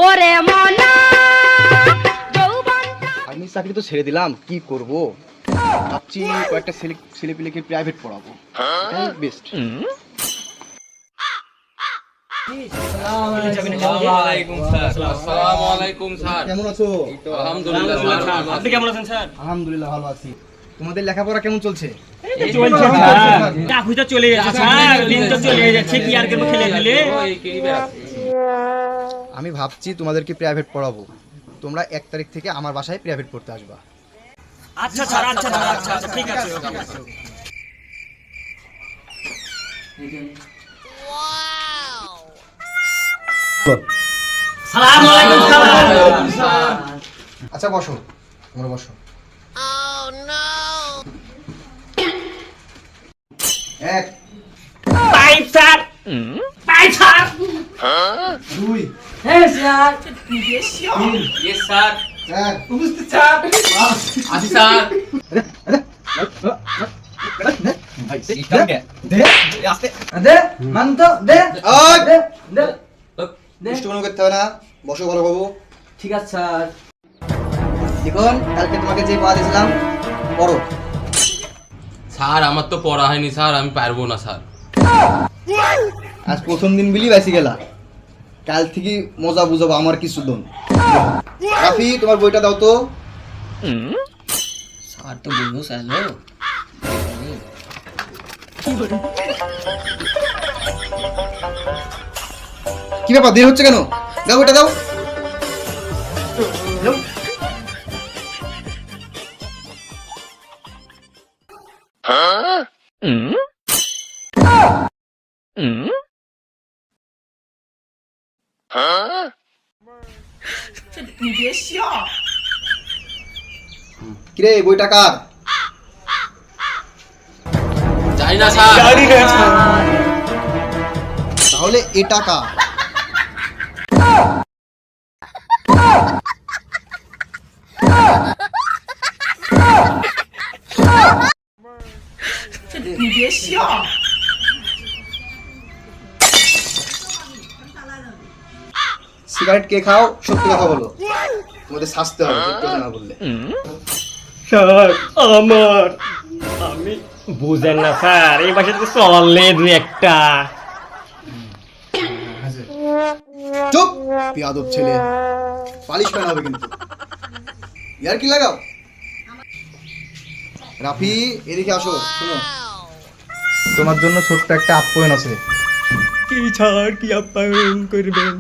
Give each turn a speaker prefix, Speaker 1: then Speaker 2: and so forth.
Speaker 1: ওরে মনা
Speaker 2: আমি চাকরি তো ছেড়ে দিলাম, কি করব ভাবছি কয়েকটা ছেলেপিলেকে প্রাইভেট পড়াবো, বেস্ট। কেমন আছো?
Speaker 3: আপনি কেমন আছেন স্যার?
Speaker 2: আলহামদুলিল্লাহ ভালো আছি। তোমাদের লেখাপড়া কেমন চলছে?
Speaker 3: চলে যাচ্ছে স্যার, দিন তো চলে যাচ্ছে, কি আর কেন খেলে ফেলে।
Speaker 2: আমি ভাবছি তোমাদেরকে প্রাইভেট পড়াবো, তোমরা 1 তারিখ থেকে আমার বাসায় প্রাইভেট পড়তে আসবা।
Speaker 3: আচ্ছা স্যার, আচ্ছা আচ্ছা আচ্ছা, ঠিক আছে। সালাম আলাইকুম স্যার।
Speaker 2: আচ্ছা বসো, তোমরা বসো। এক,
Speaker 3: পাইপ স্যার, পাইপ স্যার।
Speaker 2: 2,
Speaker 3: হ্যাঁ স্যার। Yes sir.
Speaker 2: 4,
Speaker 3: উপস্থিত স্যার। আসি স্যার।
Speaker 2: দুষ্টুমি করতে হবে না, বসো বলো বাবু।
Speaker 3: ঠিক আছে স্যার।
Speaker 2: দেখুন কালকে তোমাকে যে পড়া দিয়েছিলাম পড়ো।
Speaker 4: স্যার আমার তো পড়া হয়নি স্যার, আমি পারবো না স্যার।
Speaker 2: আজ প্রথম দিন বিলি বেঁচে গেলা, কাল থেকে মজা বুঝাবো আমার কিছু দন। রাফি তোমার বইটা দাও তো।
Speaker 3: স্যার তো বলবো স্যার।
Speaker 2: কি ব্যাপার, দেরি হচ্ছে কেন? দাও বইটা দাও। কিরে বইটা কার?
Speaker 4: জানি না স্যার।
Speaker 2: তাহলে এটা কার? সিগারেট কে খাও, সত্যি কথা বলো, তোমাদের শাস্তি হবে সত্যি কথা না বললে।
Speaker 3: স্যার আমার, আমি বুঝেন না স্যার, এই বাসাতে চলে দু একটা।
Speaker 2: চুপ বেয়াদব ছেলে, পালিশ কেন হবে কিন্তু, ইয়ার কি লাগাও। রাফি এদিকে আসো, শোনো তোমার জন্য ছোট্ট একটা আপ্যায়ন আছে।
Speaker 3: কি স্যার, কি আপ্যায়ন করবেন?